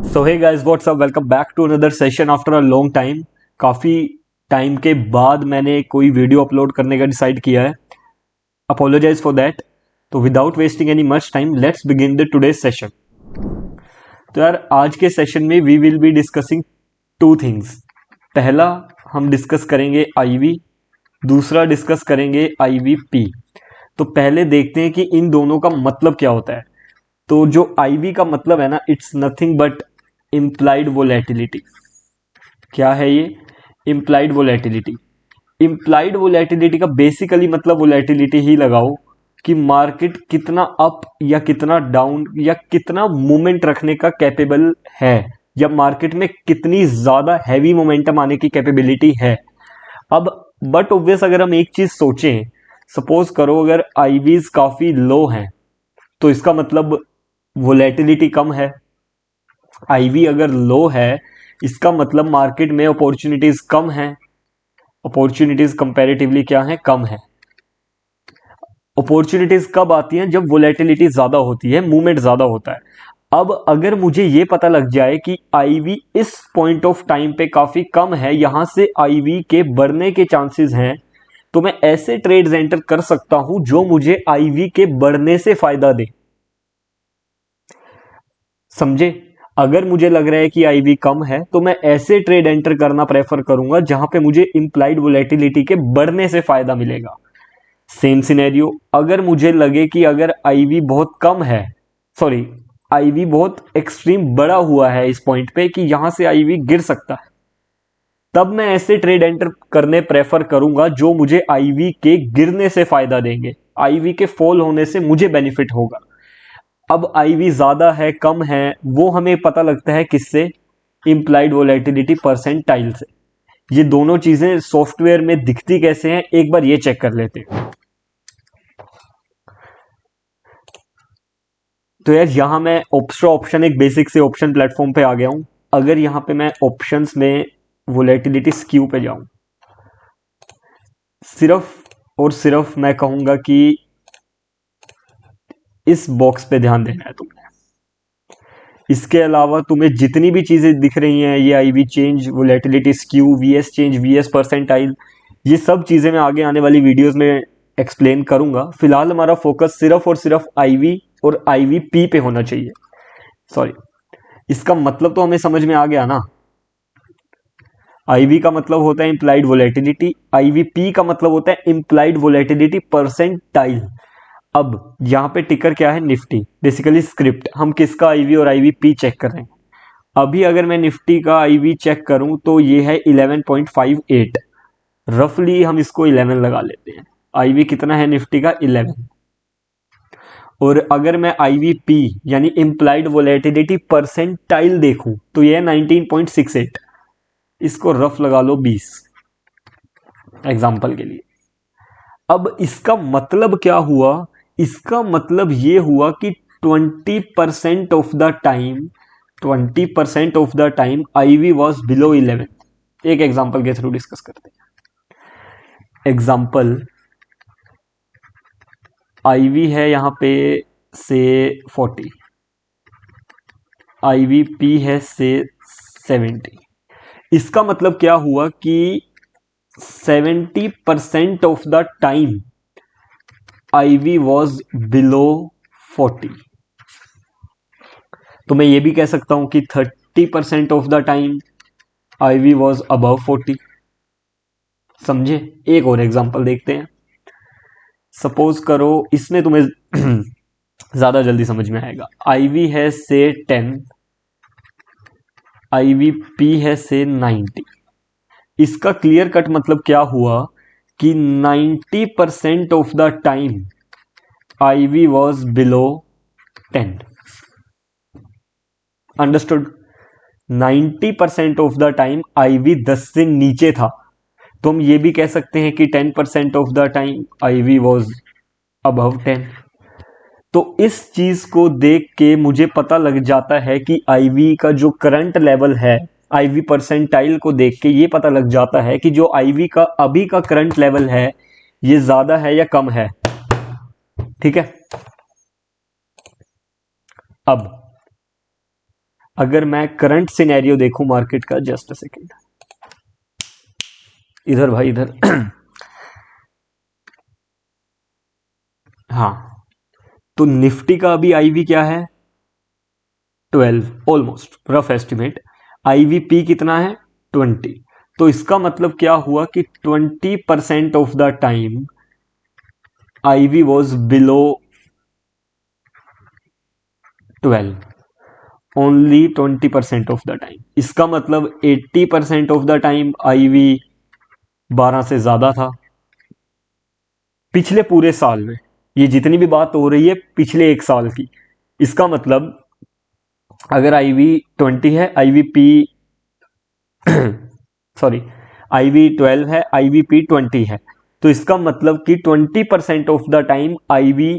So hey guys what's up, welcome back to another session after a long time. काफ़ी time के बाद मैंने कोई वीडियो अपलोड करने का डिसाइड किया है। Apologise for that. तो without wasting any much time, let's begin the today's session. तो यार, आज के सेशन में we will be discussing two things. पहला, हम डिस्कस करेंगे आईवी। दूसरा डिस्कस करेंगे आईवीपी। तो पहले देखते हैं कि इन दोनों का मतलब क्या होता है। तो जो आईवी का मतलब है ना, it's nothing but implied volatility. क्या है ये? Implied volatility. इम्प्लाइड वोलेटिलिटी का बेसिकली मतलब वोलेटिलिटी ही लगाओ कि मार्केट कितना अप या कितना डाउन या कितना मूवमेंट रखने का कैपेबल है, या मार्केट में कितनी ज्यादा हैवी मोमेंटम आने की कैपेबिलिटी है। अब बट ऑब्वियस, अगर हम एक चीज सोचें, सपोज करो अगर आईवीज काफी लो हैं तो इसका मतलब वोलेटिलिटी कम है। आईवी अगर लो है इसका मतलब मार्केट में अपॉर्चुनिटीज कम है। अपॉर्चुनिटीज कंपैरेटिवली क्या है? कम है। अपॉर्चुनिटीज कब आती हैं? जब वोलेटिलिटी ज्यादा होती है, मूवमेंट ज्यादा होता है। अब अगर मुझे ये पता लग जाए कि आईवी इस पॉइंट ऑफ टाइम पे काफी कम है, यहां से आईवी के बढ़ने के चांसेस हैं, तो मैं ऐसे ट्रेड्स एंटर कर सकता हूं जो मुझे आईवी के बढ़ने से फायदा दे। समझे? अगर मुझे लग रहा है कि आईवी कम है तो मैं ऐसे ट्रेड एंटर करना प्रेफर करूंगा जहां पे मुझे इंप्लाइड वोलेटिलिटी के बढ़ने से फायदा मिलेगा। सेम सिनेरियो, अगर मुझे लगे कि अगर आईवी बहुत कम है, सॉरी, आईवी बहुत एक्सट्रीम बड़ा हुआ है इस पॉइंट पे कि यहां से आईवी गिर सकता है, तब मैं ऐसे ट्रेड एंटर करने प्रेफर करूंगा जो मुझे आईवी के गिरने से फायदा देंगे। आईवी के फॉल होने से मुझे बेनिफिट होगा। अब आईवी ज्यादा है कम है वो हमें पता लगता है किससे? इंप्लाइड वोलेटिलिटी परसेंटाइल से। ये दोनों चीजें सॉफ्टवेयर में दिखती कैसे हैं, एक बार ये चेक कर लेते हैं। तो यार, यहां मैं ऑप्स्ट्रा ऑप्शन, एक बेसिक से ऑप्शन प्लेटफॉर्म पे आ गया हूं। अगर यहां पे मैं ऑप्शंस में वोलेटिलिटी स्क्यू पे जाऊं, सिर्फ और सिर्फ मैं कहूंगा कि इस बॉक्स पे ध्यान देना है तुमने। इसके अलावा तुम्हें जितनी भी चीजें दिख रही हैं, ये IV change, volatility skew, VS change, VS percentile, ये सब चीजें मैं आगे आने वाली वीडियोस में एक्सप्लेन करूंगा। फिलहाल हमारा फोकस सिर्फ और सिर्फ आईवी और आईवीपी पे होना चाहिए। सॉरी, इसका मतलब तो हमें समझ में आ गया ना। आईवी का मतलब होता है इंप्लाइड वोलेटिलिटी, आईवीपी का मतलब होता है इंप्लाइड वोलेटिलिटी परसेंटाइल। अब यहां पे टिकर क्या है? Nifty, basically script. हम किसका आईवी और आईवीपी चेक कर रहे हैं। अभी अगर मैं निफ्टी का आईवी चेक करूं तो ये है 11.58। रफली हम इसको 11 लगा लेते हैं। आईवी कितना है निफ्टी का? 11। और अगर मैं आईवीपी यानी इंप्लाइड वोलेटिलिटी परसेंटाइल देखूं तो ये है 19.68। इसको रफ लगा लो 20 एग्जाम्पल के लिए। अब इसका मतलब क्या हुआ? इसका मतलब ये हुआ कि 20% of the time, 20% of the time IV was below 11। एक एग्जाम्पल के थ्रू डिस्कस करते हैं। एग्जाम्पल, आईवी है यहां पे से 40, आईवीपी है से 70। इसका मतलब क्या हुआ कि 70% of the time IV was below 40। तो मैं ये भी कह सकता हूं कि 30% of the time IV was above 40। समझे? एक और एग्जांपल देखते हैं। सपोज करो, इसमें तुम्हें ज्यादा जल्दी समझ में आएगा। आईवी है से 10, आईवीपी है से 90। इसका क्लियर कट मतलब क्या हुआ कि 90% of the time IV was below 10। Understood? 90% of the time IV 10 से नीचे था। तो हम ये भी कह सकते हैं कि 10% of the time IV was above 10। तो इस चीज को देख के मुझे पता लग जाता है कि आईवी का जो करंट लेवल है, आईवी परसेंटाइल को देख के ये पता लग जाता है कि जो आईवी का अभी का करंट लेवल है ये ज्यादा है या कम है। ठीक है? अब अगर मैं करंट सिनेरियो देखूं मार्केट का, जस्ट अ सेकेंड, इधर भाई इधर हाँ, तो निफ्टी का अभी आईवी क्या है 12, ऑलमोस्ट रफ एस्टिमेट। आईवीपी कितना है 20। तो इसका मतलब क्या हुआ कि 20% of the time IV was below 12, only 20% of the time. इसका मतलब 80% ऑफ द टाइम आईवी 12 से ज्यादा था पिछले पूरे साल में। ये जितनी भी बात हो रही है पिछले एक साल की। इसका मतलब अगर आईवी 20 है, आईवीपी सॉरी, आईवी 12 है, आईवीपी 20 है, तो इसका मतलब कि 20% ऑफ द टाइम आईवी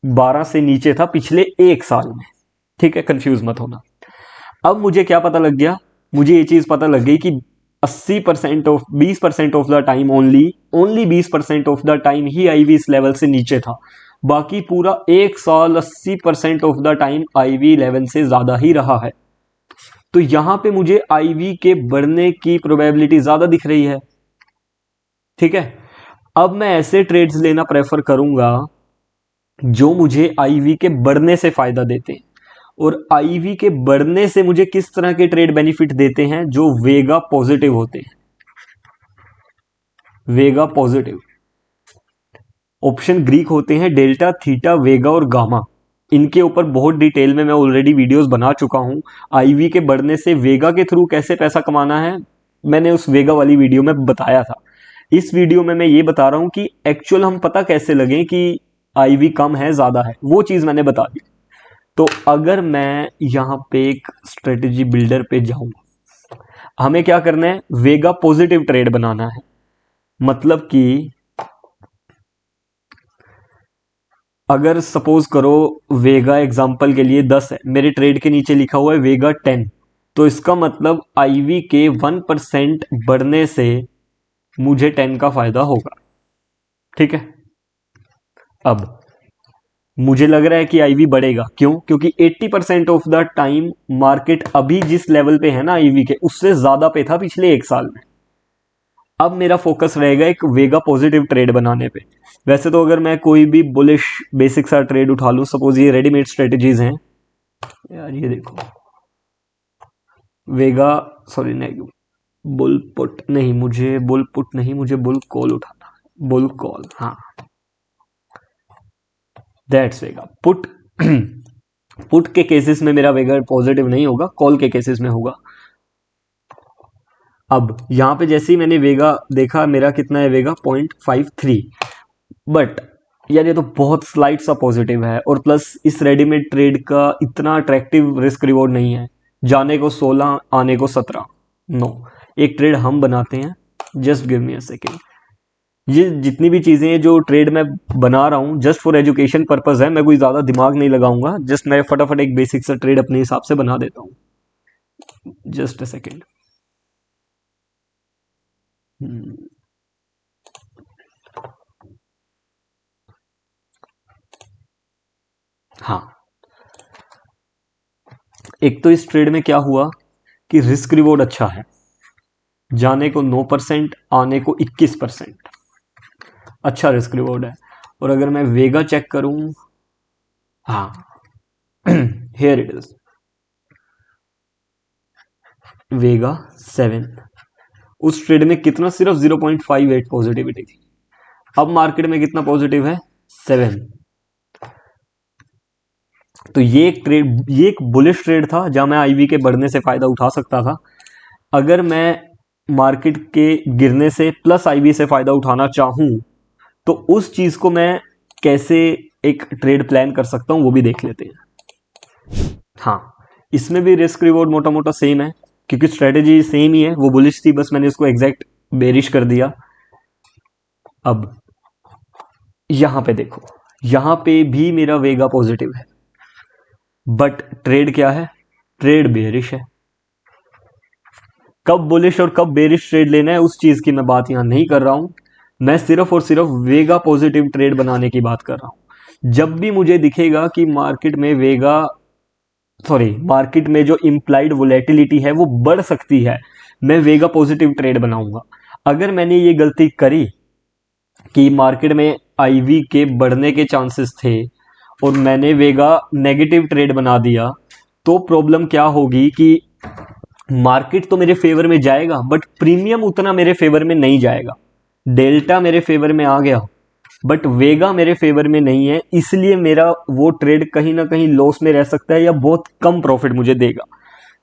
12 से नीचे था पिछले एक साल में। ठीक है, कंफ्यूज मत होना। अब मुझे क्या पता लग गया, मुझे ये चीज पता लग गई कि 80% of 20% of the time only 20% of the time ही आईवी इस लेवल से नीचे था। बाकी पूरा एक साल 80% of the time IV level से ज्यादा ही रहा है। तो यहां पे मुझे आईवी के बढ़ने की प्रोबेबिलिटी ज्यादा दिख रही है। ठीक है, अब मैं ऐसे ट्रेड्स लेना प्रेफर करूंगा जो मुझे आईवी के बढ़ने से फायदा देते हैं। और आईवी के बढ़ने से मुझे किस तरह के ट्रेड बेनिफिट देते हैं, जो वेगा पॉजिटिव होते हैं। वेगा पॉजिटिव ऑप्शन ग्रीक होते हैं डेल्टा, थीटा, वेगा और गामा। इनके ऊपर बहुत डिटेल में मैं ऑलरेडी वीडियोस बना चुका हूं। आईवी के बढ़ने से वेगा के थ्रू कैसे पैसा कमाना है, मैंने उस वेगा वाली वीडियो में बताया था। इस वीडियो में मैं ये बता रहा हूं कि एक्चुअल हम पता कैसे लगे कि आईवी कम है ज्यादा है, वो चीज मैंने बता दी। तो अगर मैं यहां पे एक स्ट्रेटेजी बिल्डर पे जाऊं, हमें क्या करना है, वेगा पॉजिटिव ट्रेड बनाना है। मतलब कि अगर सपोज करो वेगा एग्जांपल के लिए 10 है, मेरे ट्रेड के नीचे लिखा हुआ है वेगा 10, तो इसका मतलब आईवी के 1% बढ़ने से मुझे 10 का फायदा होगा। ठीक है, अब मुझे लग रहा है कि आईवी बढ़ेगा, क्यों? क्योंकि 80% ऑफ द टाइम मार्केट अभी जिस लेवल पे है ना आईवी के, उससे ज्यादा पे था पिछले एक साल में। अब मेरा फोकस रहेगा एक वेगा पॉजिटिव ट्रेड बनाने पे। वैसे तो अगर मैं कोई भी बुलिश बेसिक सा ट्रेड उठा लूं, सपोज ये रेडीमेड स्ट्रेटेजीज हैं यार, ये देखो वेगा, सॉरी नहीं, बुल पुट नहीं, मुझे बुल पुट नहीं, मुझे बुल कॉल उठाना, बुल कॉल, हाँ दैट्स वेगा पुट। पुट के केसेस में मेरा वेगा पॉजिटिव नहीं होगा, कॉल के केसेस में होगा। अब यहां पे जैसे ही मैंने वेगा देखा, मेरा कितना है वेगा 0.53, बट यार ये तो बहुत स्लाइट सा पॉजिटिव है, और प्लस इस रेडीमेड ट्रेड का इतना अट्रैक्टिव रिस्क रिवॉर्ड नहीं है। जाने को 16, आने को 17, नो। एक ट्रेड हम बनाते हैं, just give me a second. ये जितनी भी चीजें हैं जो ट्रेड में बना रहा हूं, जस्ट फॉर एजुकेशन पर्पज है, मैं कोई ज्यादा दिमाग नहीं लगाऊंगा, जस्ट मैं फटाफट एक बेसिक सा ट्रेड अपने हिसाब से बना देता हूं। Just a second. हाँ, एक तो इस ट्रेड में क्या हुआ कि रिस्क रिवॉर्ड अच्छा है, जाने को 9%, आने को 21%, अच्छा रिस्क रिवॉर्ड है। और अगर मैं वेगा चेक करूं, हाँ हेयर इट इज वेगा 7, उस ट्रेड में कितना, सिर्फ 0.58 पॉजिटिविटी थी। अब मार्केट में कितना पॉजिटिव है, 7। तो ये एक ट्रेड, ये एक बुलिश ट्रेड था जहां मैं आईवी के बढ़ने से फायदा उठा सकता था। अगर मैं मार्केट के गिरने से प्लस आईवी से फायदा उठाना चाहूं, तो उस चीज को मैं कैसे एक ट्रेड प्लान कर सकता हूं, वो भी देख लेते हैं। हाँ, इसमें भी रिस्क रिवॉर्ड मोटा मोटा सेम है, क्योंकि स्ट्रेटेजी सेम ही है, वो बुलिश थी, बस मैंने उसको एग्जैक्ट बेरिश कर दिया। अब यहां पे देखो, यहां पे भी मेरा वेगा पॉजिटिव है, बट ट्रेड क्या है, ट्रेड बेरिश है। कब बुलिश और कब बेरिश ट्रेड लेना है उस चीज की मैं बात यहां नहीं कर रहा हूं, मैं सिर्फ और सिर्फ वेगा पॉजिटिव ट्रेड बनाने की बात कर रहा हूं। जब भी मुझे दिखेगा कि मार्केट में वेगा सॉरी, मार्केट में जो इम्प्लाइड वोलेटिलिटी है वो बढ़ सकती है, मैं वेगा पॉजिटिव ट्रेड बनाऊंगा। अगर मैंने ये गलती करी कि मार्केट में आईवी के बढ़ने के चांसेस थे और मैंने वेगा नेगेटिव ट्रेड बना दिया, तो प्रॉब्लम क्या होगी कि मार्केट तो मेरे फेवर में जाएगा बट प्रीमियम उतना मेरे फेवर में नहीं जाएगा। डेल्टा मेरे फेवर में आ गया बट वेगा मेरे फेवर में नहीं है, इसलिए मेरा वो ट्रेड कहीं ना कहीं लॉस में रह सकता है या बहुत कम प्रॉफिट मुझे देगा।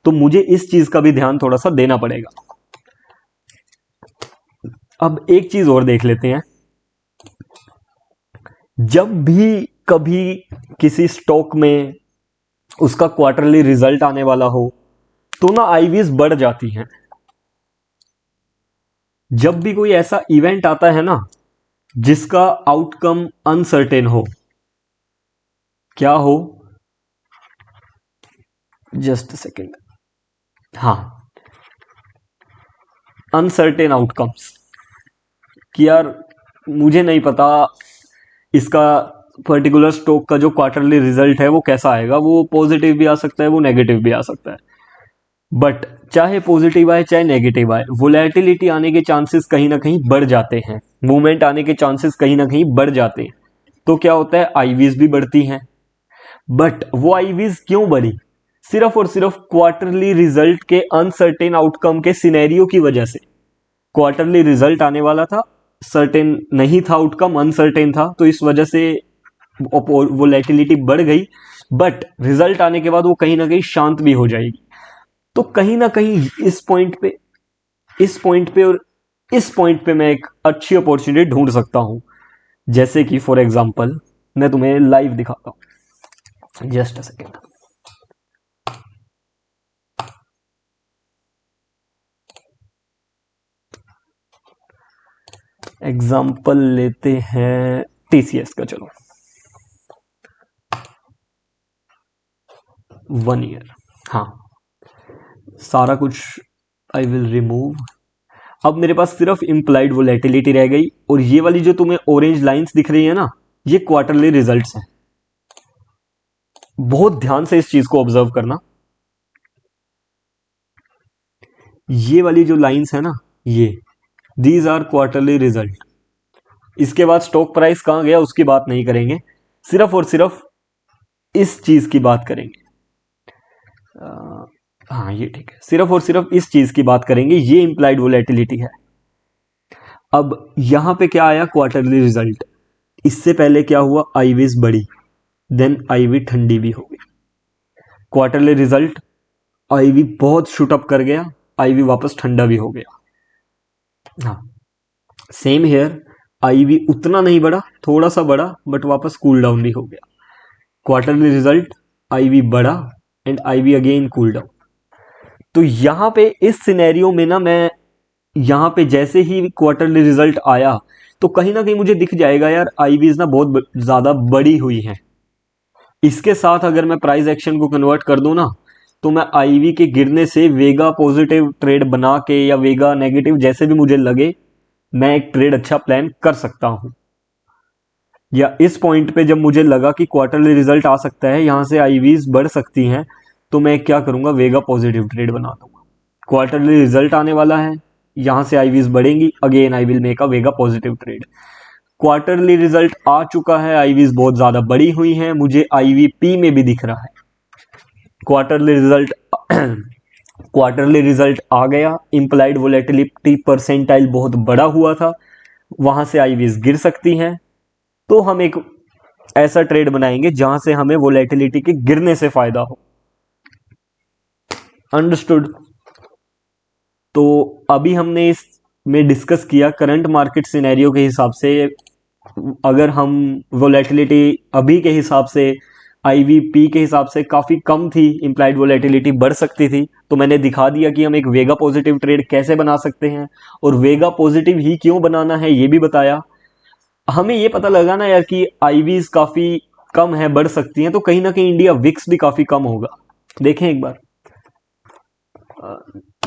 तो मुझे इस चीज का भी ध्यान थोड़ा सा देना पड़ेगा। अब एक चीज और देख लेते हैं, जब भी कभी किसी स्टॉक में उसका क्वार्टरली रिजल्ट आने वाला हो तो ना आईवीज बढ़ जाती हैं। जब भी कोई ऐसा इवेंट आता है ना जिसका आउटकम अनसर्टेन हो, क्या हो, जस्ट सेकेंड, हाँ, अनसर्टेन आउटकम्स, कि यार मुझे नहीं पता इसका पर्टिकुलर स्टॉक का जो क्वार्टरली रिजल्ट है वो कैसा आएगा, वो पॉजिटिव भी आ सकता है, वो नेगेटिव भी आ सकता है। बट चाहे पॉजिटिव आए चाहे नेगेटिव आए, वोलेटिलिटी आने के चांसेस कहीं ना कहीं बढ़ जाते हैं, मूवमेंट आने के चांसेस कहीं ना कहीं बढ़ जाते हैं। तो क्या होता है, आईवीज भी बढ़ती हैं। बट वो आईवीज क्यों बढ़ी, सिर्फ और सिर्फ क्वार्टरली रिजल्ट के अनसर्टेन आउटकम के सिनेरियो की वजह से। क्वार्टरली रिजल्ट आने वाला था, सर्टेन नहीं था आउटकम, अनसर्टेन था, तो इस वजह से वोलेटिलिटी बढ़ गई। बट रिजल्ट आने के बाद वो कहीं ना कहीं शांत भी हो जाएगी। तो कहीं ना कहीं इस पॉइंट पे और इस पॉइंट पे मैं एक अच्छी अपॉर्चुनिटी ढूंढ सकता हूं। जैसे कि फॉर एग्जांपल मैं तुम्हें लाइव दिखाता हूं, जस्ट अ सेकेंड। एग्जांपल लेते हैं टीसीएस का, चलो 1 ईयर। हाँ, सारा कुछ आई विल रिमूव। अब मेरे पास सिर्फ इम्प्लाइड वोलेटिलिटी रह गई, और ये वाली जो तुम्हें ऑरेंज लाइंस दिख रही है ना, ये क्वार्टरली रिजल्ट्स हैं। बहुत ध्यान से इस चीज को ऑब्जर्व करना। ये वाली जो लाइंस है ना, ये दीज आर क्वार्टरली रिजल्ट। इसके बाद स्टॉक प्राइस कहां गया उसकी बात नहीं करेंगे, सिर्फ और सिर्फ इस चीज की बात करेंगे। हाँ ये ठीक है, सिर्फ और सिर्फ इस चीज की बात करेंगे, ये इंप्लाइड वोलेटिलिटी है। अब यहां पे क्या आया, क्वार्टरली रिजल्ट। इससे पहले क्या हुआ, आईवीज बढ़ी, देन आईवी ठंडी भी हो गई। क्वार्टरली रिजल्ट, आईवी बहुत शूटअप कर गया, आईवी वापस ठंडा भी हो गया। हाँ, सेम हेयर, आईवी उतना नहीं बढ़ा, थोड़ा सा बढ़ा, बट वापस कूल डाउन भी हो गया। क्वार्टरली रिजल्ट, आईवी बढ़ा and IV again cool down. तो यहां पे इस सिनेरियो में ना, मैं यहां पे जैसे ही क्वार्टरली रिजल्ट आया तो कहीं ना कहीं मुझे दिख जाएगा यार आईवीज ना बहुत ज्यादा बड़ी हुई हैं। इसके साथ अगर मैं प्राइस एक्शन को कन्वर्ट कर दूं ना, तो मैं आईवी के गिरने से वेगा पॉजिटिव ट्रेड बना के या वेगा नेगेटिव, जैसे भी मुझे लगे, मैं एक ट्रेड अच्छा प्लान कर सकता हूं। या इस पॉइंट पे जब मुझे लगा कि क्वार्टरली रिजल्ट आ सकता है, यहां से आईवीज बढ़ सकती हैं, तो मैं क्या करूंगा, वेगा पॉजिटिव ट्रेड बना दूंगा। क्वार्टरली रिजल्ट आने वाला है, यहां से आईवीज बढ़ेंगी, again I will make a vega positive trade. Quarterly result आ चुका है, आईवीज बहुत ज्यादा बड़ी हुई हैं, मुझे आईवीपी में भी दिख रहा है। क्वार्टरली रिजल्ट क्वार्टरली रिजल्ट आ गया, इंप्लाइड वोलेटिलिटी परसेंटाइल बहुत बड़ा हुआ था, वहां से आईवीज गिर सकती हैं। तो हम एक ऐसा ट्रेड बनाएंगे जहां से हमें वोलेटिलिटी के गिरने से फायदा हो। अंडरस्टूड। तो अभी हमने इसमें डिस्कस किया करंट मार्केट सिनेरियो के हिसाब से, अगर हम वोलेटिलिटी अभी के हिसाब से, आईवीपी के हिसाब से काफ़ी कम थी, इंप्लाइड वोलेटिलिटी बढ़ सकती थी, तो मैंने दिखा दिया कि हम एक वेगा पॉजिटिव ट्रेड कैसे बना सकते हैं, और वेगा पॉजिटिव ही क्यों बनाना है ये भी बताया। हमें ये पता लगा ना यार कि आईवीज काफ़ी कम है, बढ़ सकती हैं, तो कहीं ना कहीं इंडिया विक्स भी काफ़ी कम होगा। देखें एक बार,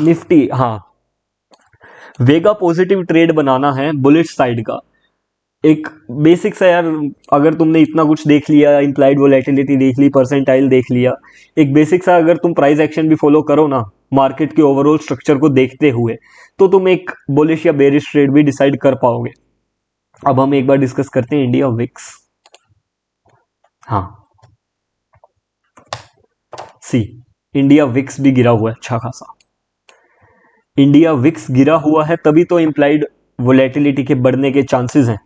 निफ्टी, हाँ, वेगा पॉजिटिव ट्रेड बनाना है बुलिश साइड का, एक बेसिक सा यार, अगर तुमने इतना कुछ देख लिया, इम्प्लाइड वोलेटिलिटी देख ली, परसेंटाइल देख लिया, एक बेसिक सा अगर तुम प्राइस एक्शन भी फॉलो करो ना मार्केट के ओवरऑल स्ट्रक्चर को देखते हुए, तो तुम एक बुलिश या बेरिश ट्रेड भी डिसाइड कर पाओगे। अब हम एक बार डिस्कस करते हैं इंडिया विक्स। हाँ, सी, इंडिया विक्स भी गिरा हुआ है अच्छा खासा। इंडिया विक्स गिरा हुआ है तभी तो इम्प्लाइड वोलेटिलिटी के बढ़ने के चांसेस हैं।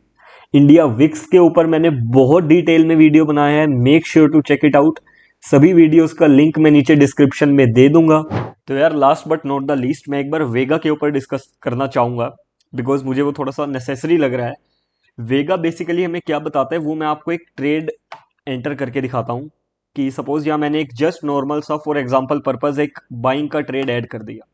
इंडिया विक्स के ऊपर मैंने बहुत डिटेल में वीडियो बनाया है, make sure to check it out. सभी वीडियोस का लिंक मैं नीचे डिस्क्रिप्शन में दे दूंगा। तो यार last but not the least, मैं एक बार वेगा के ऊपर डिस्कस करना चाहूंगा, बिकॉज मुझे वो थोड़ा सा नेसेसरी लग रहा है। वेगा बेसिकली हमें क्या बताता है वो मैं आपको एक ट्रेड एंटर करके दिखाता हूँ कि सपोज यहाँ मैंने एक जस्ट नॉर्मल सा फॉर एग्जांपल पर्पज एक बाइंग का ट्रेड ऐड कर दिया।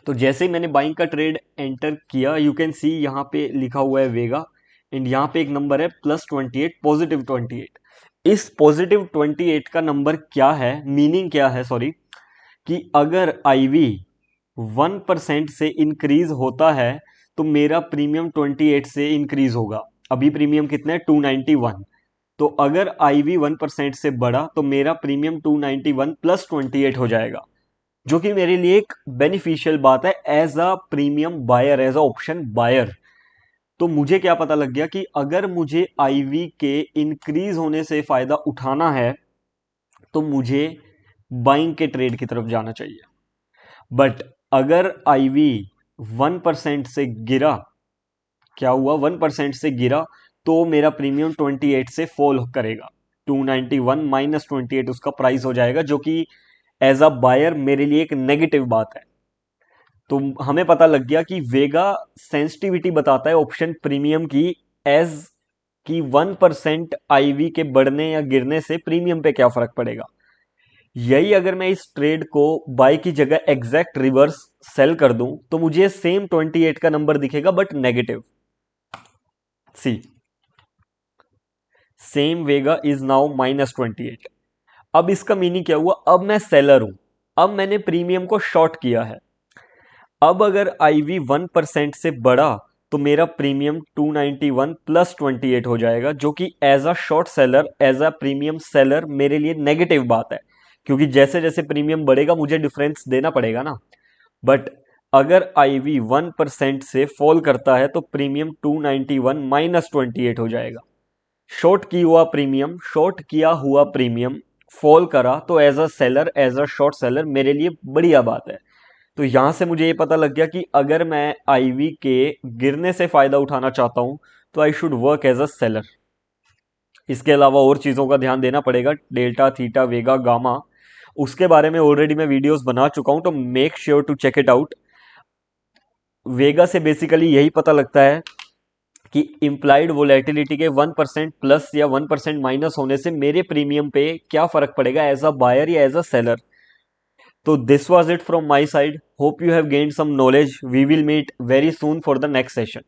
तो जैसे ही मैंने बाइंग का ट्रेड एंटर किया, यू कैन सी यहाँ पे लिखा हुआ है वेगा, एंड यहाँ पे एक नंबर है +28, +28। इस +28 का नंबर क्या है, मीनिंग क्या है, सॉरी, कि अगर आईवी 1% से इंक्रीज होता है तो मेरा प्रीमियम 28 से इंक्रीज होगा। अभी प्रीमियम कितना है, 291। तो अगर आईवी 1% से बढ़ा तो मेरा प्रीमियम 291 +28 हो जाएगा, जो कि मेरे लिए एक बेनिफिशियल बात है as a premium buyer, as a option buyer. तो मुझे क्या पता लग गया कि अगर मुझे आईवी के इंक्रीज होने से फायदा उठाना है तो मुझे बाइंग के ट्रेड की तरफ जाना चाहिए। बट अगर आईवी 1% से गिरा, क्या हुआ, 1% से गिरा, तो मेरा प्रीमियम 28 से फॉल करेगा, 291 -28 उसका प्राइस हो जाएगा, जो कि एज अ बायर मेरे लिए एक नेगेटिव बात है। तो हमें पता लग गया कि वेगा सेंसिटिविटी बताता है ऑप्शन प्रीमियम की, एज कि 1% आईवी के बढ़ने या गिरने से प्रीमियम पे क्या फर्क पड़ेगा। यही अगर मैं इस ट्रेड को बाय की जगह एग्जैक्ट रिवर्स सेल कर दूं तो मुझे सेम 28 का नंबर दिखेगा but negative. See, same vega is now -28। अब इसका मीनिंग क्या हुआ, अब मैं सेलर हूं, अब मैंने प्रीमियम को शॉर्ट किया है। अब अगर आईवी 1% से बढ़ा तो मेरा प्रीमियम 291 +28 हो जाएगा, जो कि as a short seller, as a premium seller मेरे लिए नेगेटिव बात है, क्योंकि जैसे जैसे प्रीमियम बढ़ेगा मुझे डिफरेंस देना पड़ेगा ना। बट अगर आईवी 1% से फॉल करता है तो प्रीमियम 291 -28 हो जाएगा। शॉर्ट किया हुआ प्रीमियम फॉल करा तो as a seller, as a short seller मेरे लिए बढ़िया बात है। तो यहां से मुझे ये पता लग गया कि अगर मैं आईवी के गिरने से फायदा उठाना चाहता हूं तो I should work as a seller. इसके अलावा और चीजों का ध्यान देना पड़ेगा, डेल्टा, थीटा, वेगा, गामा, उसके बारे में ऑलरेडी मैं वीडियोस बना चुका हूं, तो make sure to check it out. Vega से बेसिकली यही पता लगता है कि इम्प्लाइड वोलेटिलिटी के 1% प्लस या 1% माइनस होने से मेरे प्रीमियम पे क्या फर्क पड़ेगा एज अ बायर या एज अ सेलर। तो this was it from my side. Hope you have gained some knowledge. We will meet very soon for the next session.